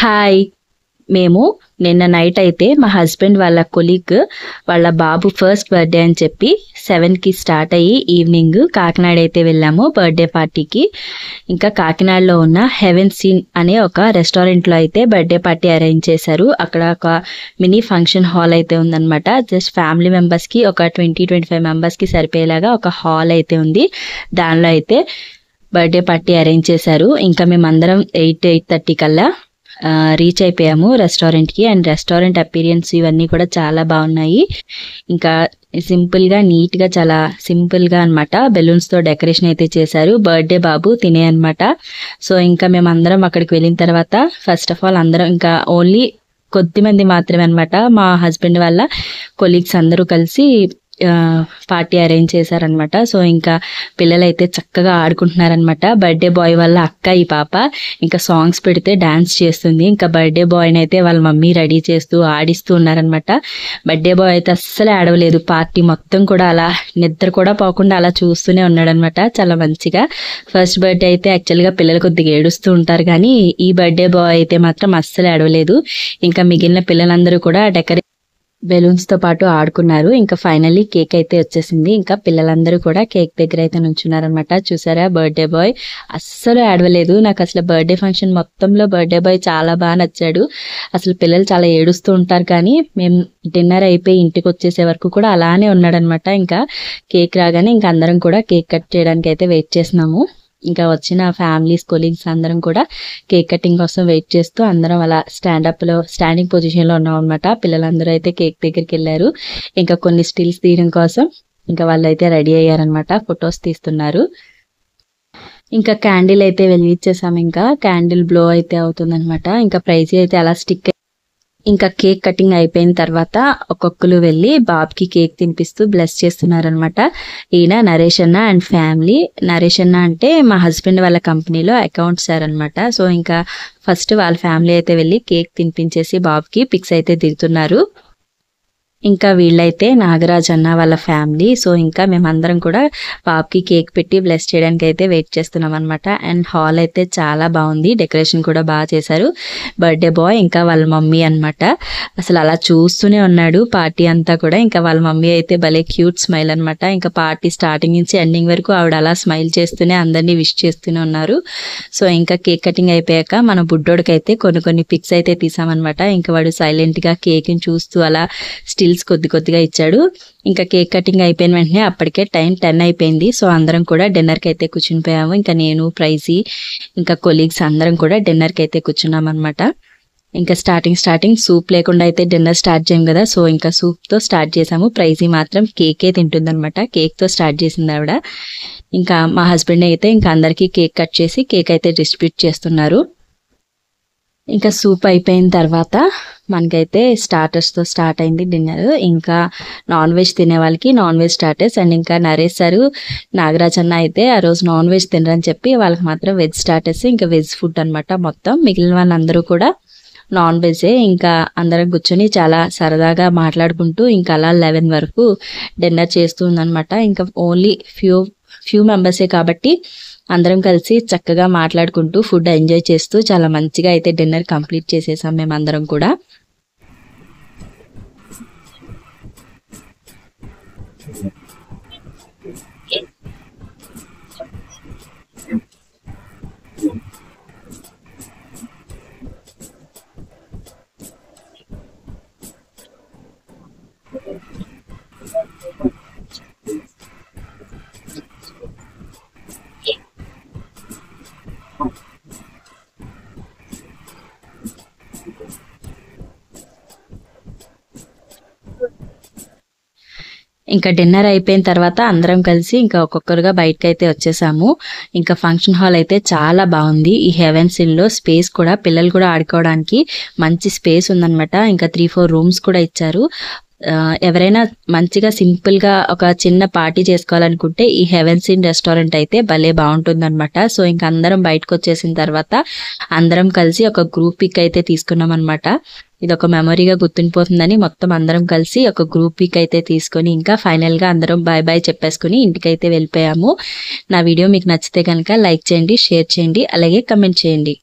Hi. మేము నిన్న night అయితే మా హస్బెండ్ వాళ్ళ కొలీగ్ వాళ్ళ బాబు ఫస్ట్ బర్త్డే అని చెప్పి 7కి స్టార్ట్ అయ్యి ఈవినింగ్ కాకినాడ అయితే వెళ్ళాము బర్త్డే పార్టీకి. ఇంకా కాకినాడలో ఉన్న హెవెన్ సీన్ అనే ఒక రెస్టారెంట్లో అయితే బర్త్డే పార్టీ అరేంజ్ చేశారు. అక్కడ ఒక మినీ ఫంక్షన్ హాల్ అయితే ఉందన్నమాట. జస్ట్ ఫ్యామిలీ మెంబర్స్కి ఒక 20-25 మెంబర్స్కి సరిపోయేలాగా ఒక హాల్ అయితే ఉంది. దానిలో అయితే బర్త్డే పార్టీ అరేంజ్ చేశారు. ఇంకా మేమందరం 8-8:30 కల్లా రీచ్ అయిపోయాము రెస్టారెంట్కి. అండ్ రెస్టారెంట్ అపీరియన్స్ ఇవన్నీ కూడా చాలా బాగున్నాయి. ఇంకా సింపుల్గా నీట్గా చాలా సింపుల్గా అనమాట. బెలూన్స్తో డెకరేషన్ అయితే చేశారు. బర్త్డే బాబు తినే అనమాట. సో ఇంకా మేమందరం అక్కడికి వెళ్ళిన తర్వాత ఫస్ట్ ఆఫ్ ఆల్ అందరం ఇంకా ఓన్లీ కొద్దిమంది మాత్రమే అనమాట. మా హస్బెండ్ వాళ్ళ కొలీగ్స్ అందరూ కలిసి పార్టీ అరేంజ్ చేశారనమాట. సో ఇంకా పిల్లలైతే చక్కగా ఆడుకుంటున్నారనమాట. బర్త్డే బాయ్ వాళ్ళ అక్క ఈ పాప ఇంకా సాంగ్స్ పెడితే డాన్స్ చేస్తుంది. ఇంకా బర్త్డే బాయ్ని అయితే వాళ్ళ మమ్మీ రెడీ చేస్తూ ఆడిస్తూ ఉన్నారనమాట. బర్త్డే బాయ్ అయితే అస్సలు ఆడవలేదు. పార్టీ మొత్తం కూడా అలా నిద్ర కూడా పోకుండా అలా చూస్తూనే ఉన్నాడనమాట. చాలా మంచిగా. ఫస్ట్ బర్త్డే అయితే యాక్చువల్గా పిల్లలు కొద్దిగా ఏడుస్తూ ఉంటారు, కానీ ఈ బర్త్డే బాయ్ అయితే మాత్రం అస్సలు ఆడవలేదు. ఇంకా మిగిలిన పిల్లలందరూ కూడా బెలూన్స్తో పాటు ఆడుకున్నారు. ఇంకా ఫైనల్లీ కేక్ అయితే వచ్చేసింది. ఇంకా పిల్లలందరూ కూడా కేక్ దగ్గర అయితే నుంచున్నారనమాట. చూసారా, బర్త్డే బాయ్ అస్సలు ఆడవలేదు. నాకు అసలు బర్త్డే ఫంక్షన్ మొత్తంలో బర్త్డే బాయ్ చాలా బాగా నచ్చాడు. అసలు పిల్లలు చాలా ఏడుస్తూ ఉంటారు, కానీ మేము డిన్నర్ అయిపోయి ఇంటికి వచ్చేసే వరకు కూడా అలానే ఉన్నాడనమాట. ఇంకా కేక్ రాగానే ఇంకా అందరం కూడా కేక్ కట్ చేయడానికి అయితే వెయిట్ చేస్తున్నాము. ఇంకా వచ్చిన ఫ్యామిలీస్ కొలీగ్స్ అందరం కూడా కేక్ కటింగ్ కోసం వెయిట్ చేస్తూ అందరం అలా స్టాండింగ్ పొజిషన్లో ఉన్నాం అనమాట. పిల్లలందరూ అయితే కేక్ దగ్గరికి వెళ్ళారు. ఇంకా కొన్ని స్టిల్స్ తీయడం కోసం ఇంకా వాళ్ళు అయితే రెడీ అయ్యారనమాట. ఫొటోస్ తీస్తున్నారు. ఇంకా క్యాండిల్ అయితే వెలిగించేసాము. ఇంకా క్యాండిల్ బ్లో అయితే అవుతుందన్నమాట. ఇంకా ప్రైజ్ అయితే అలా స్టిక్. ఇంకా కేక్ కటింగ్ అయిపోయిన తర్వాత ఒక్కొక్కరు వెళ్ళి బాబుకి కేక్ తినిపిస్తూ బ్లెస్ చేస్తున్నారనమాట. ఈయన నరేష్ అన్న అండ్ ఫ్యామిలీ. నరేష్ అన్న అంటే మా హస్బెండ్ వాళ్ళ కంపెనీలో అకౌంట్ సార్ అనమాట. సో ఇంకా ఫస్ట్ వాళ్ళ ఫ్యామిలీ అయితే వెళ్ళి కేక్ తినిపించేసి బాబుకి పిక్స్ అయితే దిగుతున్నారు. ఇంకా వీళ్ళైతే నాగరాజ్ అన్న వాళ్ళ ఫ్యామిలీ. సో ఇంకా మేమందరం కూడా బాబుకి కేక్ పెట్టి బ్లెస్ చేయడానికి అయితే వెయిట్ చేస్తున్నాం అనమాట. అండ్ హాల్ అయితే చాలా బాగుంది. డెకరేషన్ కూడా బాగా చేశారు. బర్త్డే బాయ్ ఇంకా వాళ్ళ మమ్మీ అనమాట. అసలు అలా చూస్తూనే ఉన్నాడు పార్టీ అంతా కూడా. ఇంకా వాళ్ళ మమ్మీ అయితే భలే క్యూట్ స్మైల్ అనమాట. ఇంకా పార్టీ స్టార్టింగ్ నుంచి ఎండింగ్ వరకు ఆవిడ అలా స్మైల్ చేస్తూనే అందరినీ విష్ చేస్తూనే ఉన్నారు. సో ఇంకా కేక్ కటింగ్ అయిపోయాక మన బుడ్డోడికి అయితే కొన్ని పిక్స్ అయితే తీసామన్నమాట. ఇంకా వాడు సైలెంట్గా కేక్ని చూస్తూ అలా స్టిల్స్ కొద్దిగా ఇచ్చాడు. ఇంకా కేక్ కటింగ్ అయిపోయిన వెంటనే అప్పటికే టైం 10 అయిపోయింది. సో అందరం కూడా డిన్నర్కి అయితే కూర్చుని పోయాము. ఇంకా నేను, ప్రైజీ, ఇంకా కొలీగ్స్ అందరం కూడా డిన్నర్కి అయితే కూర్చున్నాం అనమాట. ఇంకా స్టార్టింగ్ సూప్ లేకుండా అయితే డిన్నర్ స్టార్ట్ చేయం కదా. సో ఇంకా సూప్తో స్టార్ట్ చేసాము. ప్రైజీ మాత్రం కేకే తింటుందన్నమాట. కేక్తో స్టార్ట్ చేసింది ఆవిడ. ఇంకా మా హస్బెండ్ అయితే ఇంకా అందరికీ కేక్ కట్ చేసి కేక్ అయితే డిస్ట్రిబ్యూట్ చేస్తున్నారు. ఇంకా సూప్ అయిపోయిన తర్వాత మనకైతే స్టార్టర్స్తో స్టార్ట్ అయింది డిన్నర్. ఇంకా నాన్ వెజ్ తినే వాళ్ళకి నాన్ వెజ్ స్టార్టర్స్. అండ్ ఇంకా నరేష్ సారు, నాగరాజ్ అన్న అయితే ఆ రోజు నాన్ వెజ్ తినరని చెప్పి వాళ్ళకి మాత్రం వెజ్ స్టార్టర్స్, ఇంకా వెజ్ ఫుడ్ అనమాట మొత్తం. మిగిలిన వాళ్ళందరూ కూడా నాన్ వెజే. ఇంకా అందరం కూర్చొని చాలా సరదాగా మాట్లాడుకుంటూ ఇంకా అలా 11 వరకు డిన్నర్ చేస్తూ ఉందన్నమాట. ఇంకా ఓన్లీ ఫ్యూ మెంబర్సే కాబట్టి అందరం కలిసి చక్కగా మాట్లాడుకుంటూ ఫుడ్ ఎంజాయ్ చేస్తూ చాలా మంచిగా అయితే డిన్నర్ కంప్లీట్ చేసేసాం మేమందరం కూడా. ఇంకా డిన్నర్ అయిపోయిన తర్వాత అందరం కలిసి ఇంకా ఒక్కొక్కరుగా బయటకు అయితే వచ్చేసాము. ఇంకా ఫంక్షన్ హాల్ అయితే చాలా బాగుంది. ఈ హెవెన్స్ ఇన్లో స్పేస్ కూడా పిల్లలు కూడా ఆడుకోవడానికి మంచి స్పేస్ ఉందన్నమాట. ఇంకా 3-4 రూమ్స్ కూడా ఇచ్చారు. ఎవరైనా మంచిగా సింపుల్గా ఒక చిన్న పార్టీ చేసుకోవాలనుకుంటే ఈ హెవెన్స్ ఇన్ రెస్టారెంట్ అయితే భలే బాగుంటుందన్నమాట. సో ఇంకా అందరం బయటకు వచ్చేసిన తర్వాత అందరం కలిసి ఒక గ్రూప్ పిక్ అయితే తీసుకున్నాం అనమాట. ఇది ఒక మెమరీగా గుర్తుండిపోతుందని మొత్తం అందరం కలిసి ఒక గ్రూప్ పిక్ అయితే తీసుకొని ఇంకా ఫైనల్గా అందరం బాయ్ చెప్పేసుకుని ఇంటికైతే వెళ్ళిపోయాము. నా వీడియో మీకు నచ్చితే కనుక లైక్ చేయండి, షేర్ చేయండి, అలాగే కమెంట్ చేయండి.